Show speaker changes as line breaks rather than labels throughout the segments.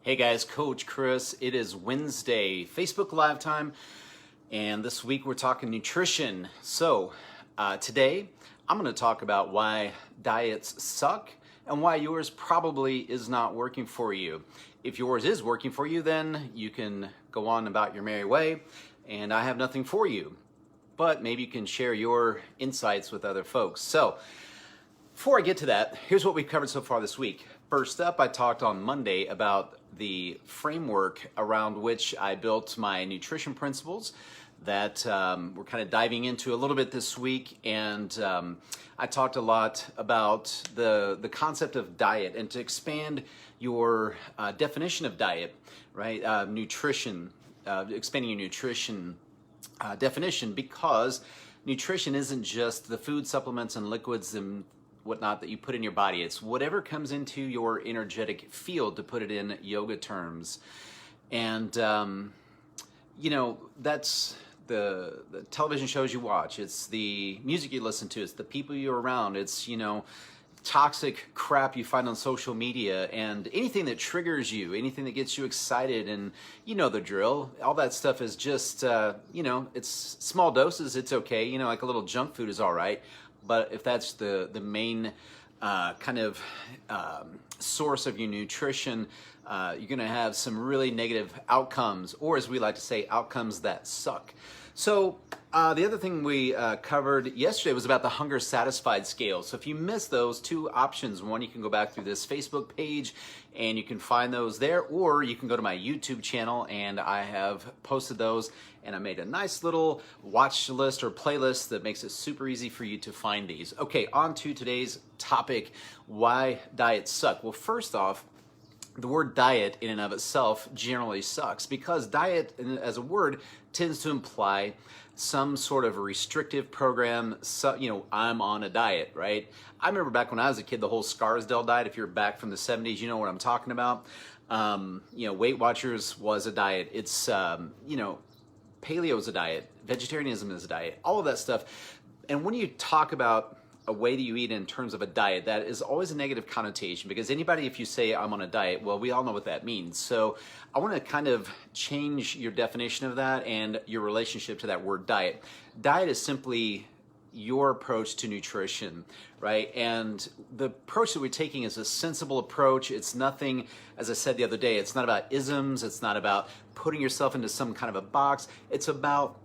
Hey guys, Coach Chris. It is Wednesday, Facebook Live time, and this week we're talking nutrition. So today I'm going to talk about why diets suck and why yours probably is not working for you. If yours is working for you, then you can go on about your merry way, and I have nothing for you. But maybe you can share your insights with other folks. So before I get to that, here's what we've covered so far this week. First up, I talked on Monday about the framework around which I built my nutrition principles that we're kind of diving into a little bit this week. And I talked a lot about the concept of diet and to expand your definition of diet, right? Nutrition, expanding your nutrition definition, because nutrition isn't just the food, supplements, and liquids and whatnot that you put in your body. It's whatever comes into your energetic field, to put it in yoga terms. And that's the television shows you watch, it's the music you listen to, it's the people you're around, it's toxic crap you find on social media, and anything that triggers you, anything that gets you excited, and the drill. All that stuff is just it's small doses, it's okay, like a little junk food is all right. But if that's the main source of your nutrition, you're going to have some really negative outcomes, or as we like to say, outcomes that suck. So the other thing we covered yesterday was about the hunger satisfied scale. So if you missed those two options, one, you can go back through this Facebook page and you can find those there, or you can go to my YouTube channel and I have posted those, and I made a nice little watch list or playlist that makes it super easy for you to find these. Okay, on to today's topic, why diets suck. Well, first off, the word diet in and of itself generally sucks, because diet as a word tends to imply some sort of a restrictive program. So, I'm on a diet, right? I remember back when I was a kid, the whole Scarsdale diet. If you're back from the 70s, you know what I'm talking about. Weight Watchers was a diet. It's, paleo is a diet. Vegetarianism is a diet. All of that stuff. And when you talk about a way that you eat in terms of a diet, that is always a negative connotation, because anybody, if you say I'm on a diet, well, we all know what that means. So I want to kind of change your definition of that and your relationship to that word diet. Diet is simply your approach to nutrition, right? And the approach that we're taking is a sensible approach. It's nothing, as I said the other day, it's not about isms. It's not about putting yourself into some kind of a box. It's about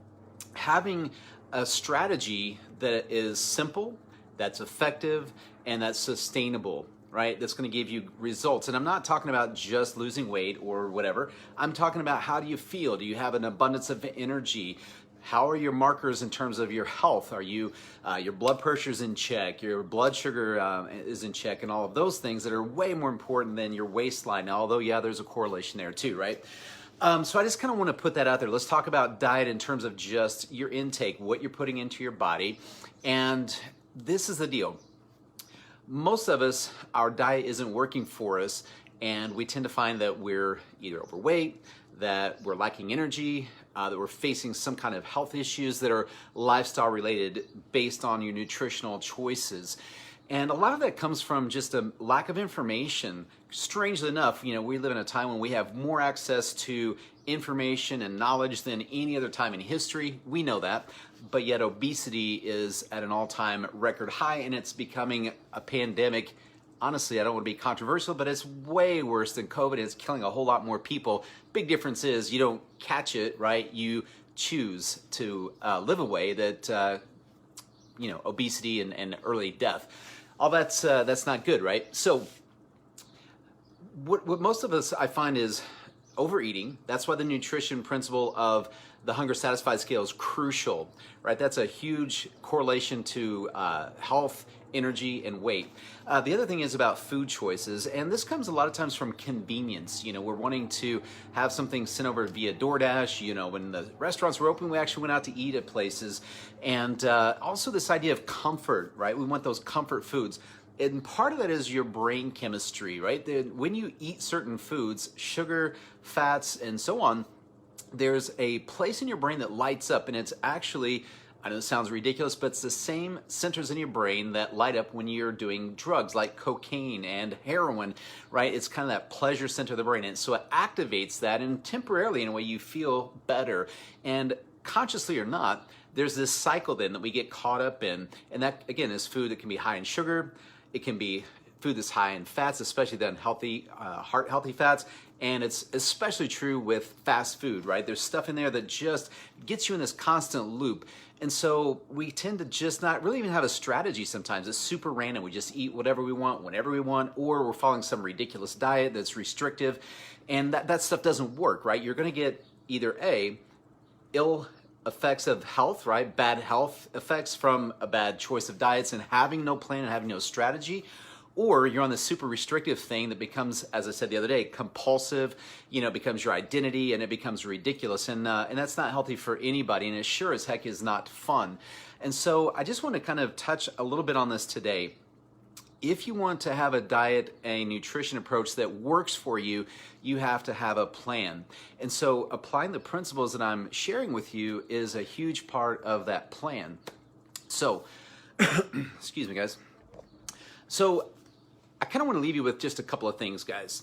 having a strategy that is simple, that's effective, and that's sustainable, right? That's going to give you results. And I'm not talking about just losing weight or whatever. I'm talking about, how do you feel? Do you have an abundance of energy? How are your markers in terms of your health? Are you your blood pressure's in check? Your blood sugar is in check, and all of those things that are way more important than your waistline. Now, although, yeah, there's a correlation there too, right? So I just kind of want to put that out there. Let's talk about diet in terms of just your intake, what you're putting into your body. And this is the deal. Most of us, our diet isn't working for us, and we tend to find that we're either overweight, that we're lacking energy, that we're facing some kind of health issues that are lifestyle related based on your nutritional choices. And a lot of that comes from just a lack of information. Strangely enough, we live in a time when we have more access to information and knowledge than any other time in history. We know that. But yet obesity is at an all-time record high, and it's becoming a pandemic. Honestly, I don't want to be controversial, but it's way worse than COVID. It's killing a whole lot more people. Big difference is you don't catch it, right? You choose to live a way that, obesity and early death. All that's not good, right? So what most of us, I find, is overeating. That's why the nutrition principle of the hunger satisfied scale is crucial, right? That's a huge correlation to health, energy, and weight. The other thing is about food choices, and this comes a lot of times from convenience. We're wanting to have something sent over via DoorDash. When the restaurants were open, we actually went out to eat at places. And also this idea of comfort, right? We want those comfort foods. And part of that is your brain chemistry, right? When you eat certain foods, sugar, fats, and so on, there's a place in your brain that lights up, and it's actually I know it sounds ridiculous, but it's the same centers in your brain that light up when you're doing drugs like cocaine and heroin, right? It's kind of that pleasure center of the brain. And so it activates that, and temporarily in a way you feel better. And consciously or not, there's this cycle then that we get caught up in. And that, again, is food that can be high in sugar. It can be food that's high in fats, especially the unhealthy, heart-healthy fats. And it's especially true with fast food, right? There's stuff in there that just gets you in this constant loop. And so we tend to just not really even have a strategy sometimes. It's super random. We just eat whatever we want, whenever we want, or we're following some ridiculous diet that's restrictive. And that stuff doesn't work, right? You're going to get either A, ill effects of health, right? Bad health effects from a bad choice of diets and having no plan and having no strategy. Or you're on this super restrictive thing that becomes, as I said the other day, compulsive, becomes your identity, and it becomes ridiculous. And that's not healthy for anybody, and it sure as heck is not fun. And so I just want to kind of touch a little bit on this today. If you want to have a diet, a nutrition approach that works for you, you have to have a plan. And so applying the principles that I'm sharing with you is a huge part of that plan. So, excuse me, guys. So I kind of want to leave you with just a couple of things, guys.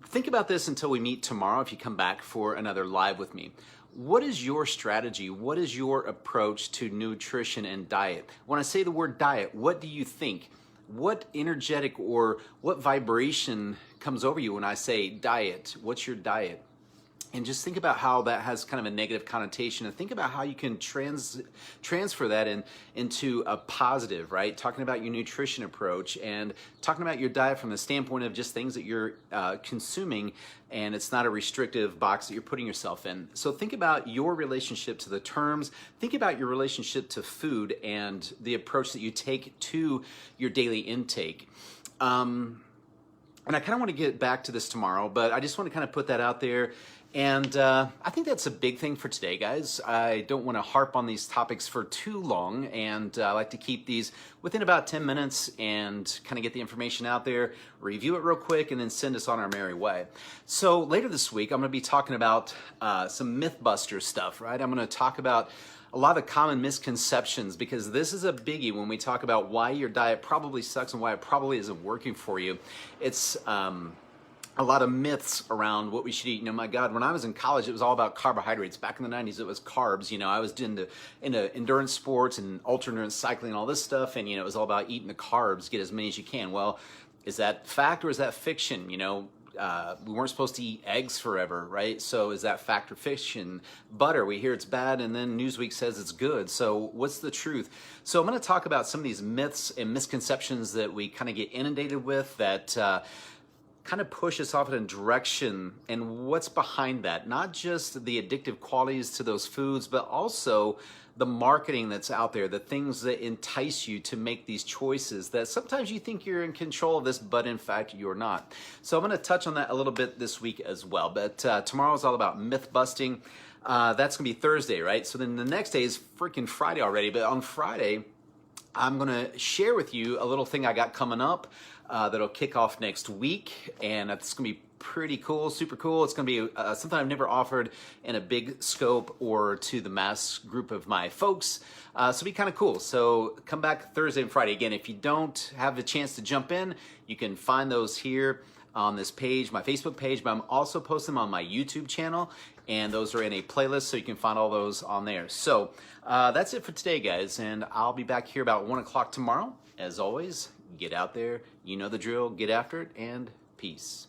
Think about this until we meet tomorrow if you come back for another live with me. What is your strategy? What is your approach to nutrition and diet? When I say the word diet, what do you think? What energetic or what vibration comes over you when I say diet? What's your diet? And just think about how that has kind of a negative connotation, and think about how you can transfer that into a positive, right? Talking about your nutrition approach and talking about your diet from the standpoint of just things that you're consuming, and it's not a restrictive box that you're putting yourself in. So think about your relationship to the terms, think about your relationship to food and the approach that you take to your daily intake. And I kind of want to get back to this tomorrow, but I just want to kind of put that out there. And I think that's a big thing for today, guys. I don't want to harp on these topics for too long, and I like to keep these within about 10 minutes and kind of get the information out there, review it real quick, and then send us on our merry way. So later this week, I'm going to be talking about some Mythbuster stuff, right? I'm going to talk about a lot of common misconceptions, because this is a biggie when we talk about why your diet probably sucks and why it probably isn't working for you. It's a lot of myths around what we should eat. My God, when I was in college, it was all about carbohydrates. Back in the 90s, it was carbs. I was into endurance sports and ultra endurance cycling and all this stuff, and it was all about eating the carbs, get as many as you can. Well, is that fact or is that fiction? We weren't supposed to eat eggs forever, right? So is that fact or fiction? Butter, we hear it's bad, and then Newsweek says it's good. So what's the truth? So I'm going to talk about some of these myths and misconceptions that we kind of get inundated with that kind of push us off in a direction, and what's behind that. Not just the addictive qualities to those foods, but also the marketing that's out there, the things that entice you to make these choices that sometimes you think you're in control of this, but in fact you're not. So I'm going to touch on that a little bit this week as well. But tomorrow is all about myth busting. That's going to be Thursday, right? So then the next day is freaking Friday already. But on Friday, I'm going to share with you a little thing I got coming up that'll kick off next week, and it's going to be pretty cool, super cool. It's going to be something I've never offered in a big scope or to the mass group of my folks, so it'll be kind of cool. So come back Thursday and Friday. Again, if you don't have the chance to jump in, you can find those here on this page, my Facebook page, but I'm also posting them on my YouTube channel, and those are in a playlist, so you can find all those on there. So that's it for today, guys, and I'll be back here about 1 o'clock tomorrow. As always, get out there, you know the drill, get after it, and peace.